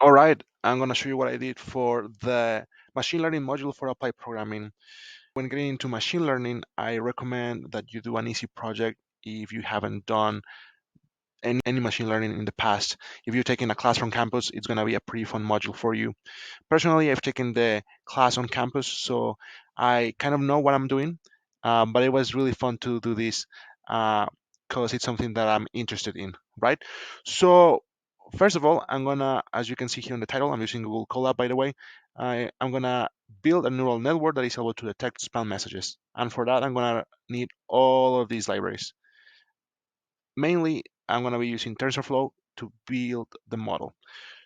All right, I'm going to show you what I did for the machine learning module for applied programming. When getting into machine learning, I recommend that you do an easy project if you haven't done any machine learning in the past. If you're taking a class from campus, it's going to be a pretty fun module for you. Personally, I've taken the class on campus, so I kind of know what I'm doing, but it was really fun to do this because it's something that I'm interested in, right? So, first of all, I'm gonna, as you can see here in the title, I'm using Google Colab, by the way. I'm gonna build a neural network that is able to detect spam messages, and for that, I'm gonna need all of these libraries. Mainly, I'm gonna be using TensorFlow to build the model.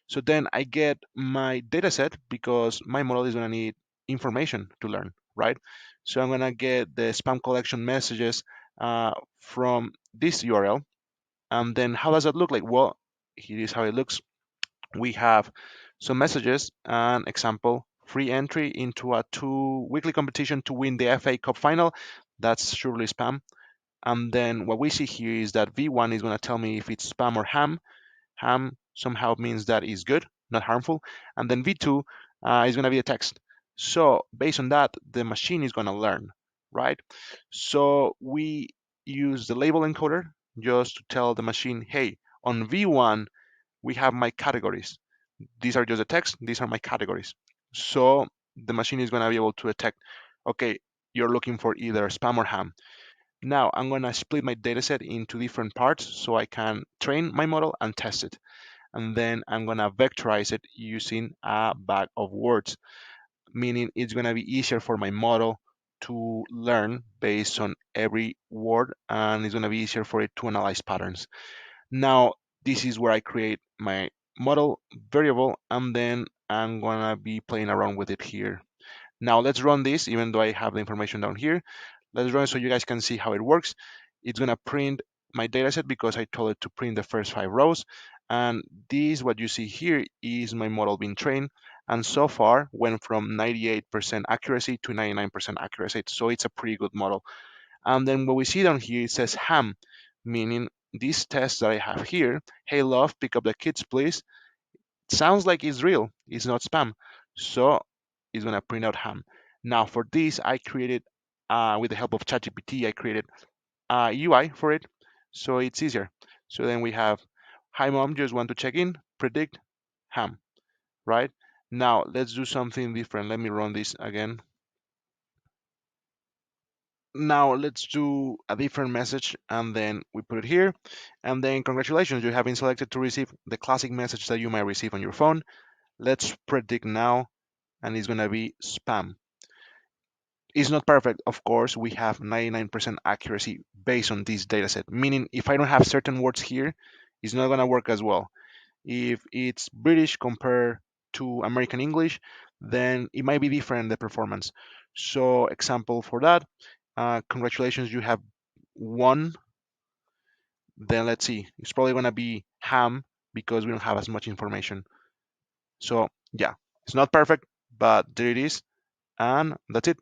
So then I get my data set because my model is going to need information to learn, right? So I'm going to get the spam collection messages from this URL. And then how does that look like? Well, here is how it looks. We have some messages, an example, free entry into a weekly competition to win the FA Cup final. That's surely spam. And then what we see here is that V1 is going to tell me if it's spam or ham. Ham somehow means that is good, not harmful. And then V2 is going to be a text. So based on that, the machine is going to learn, right? So we use the label encoder just to tell the machine, hey, on V1, we have my categories. These are just the text. These are my categories. So the machine is going to be able to detect, okay, you're looking for either spam or ham. Now I'm going to split my dataset into different parts so I can train my model and test it, and then I'm gonna vectorize it using a bag of words, meaning it's gonna be easier for my model to learn based on every word, and it's gonna be easier for it to analyze patterns. Now, this is where I create my model variable, and then I'm gonna be playing around with it here. Now let's run this, even though I have the information down here. Let's run it so you guys can see how it works. It's gonna print my dataset because I told it to print the first 5 rows. And this, what you see here, is my model being trained. And so far went from 98% accuracy to 99% accuracy. So it's a pretty good model. And then what we see down here, it says ham, meaning this test that I have here, hey love, pick up the kids please, sounds like it's real. It's not spam. So it's gonna print out ham. Now for this, I created, with the help of ChatGPT, I created a UI for it, so it's easier. So then we have, hi mom, just want to check in, predict ham, right? Now let's do something different. Let me run this again. Now let's do a different message and then we put it here. And then congratulations, you have been selected to receive the classic message that you might receive on your phone. Let's predict now, and it's gonna be spam. It's not perfect, of course. We have 99% accuracy based on this dataset, meaning if I don't have certain words here, it's not gonna work as well. If it's British compared to American English, then it might be different the performance. So example for that, congratulations, you have won. Then let's see, it's probably gonna be ham because we don't have as much information. So yeah, it's not perfect, but there it is, and that's it.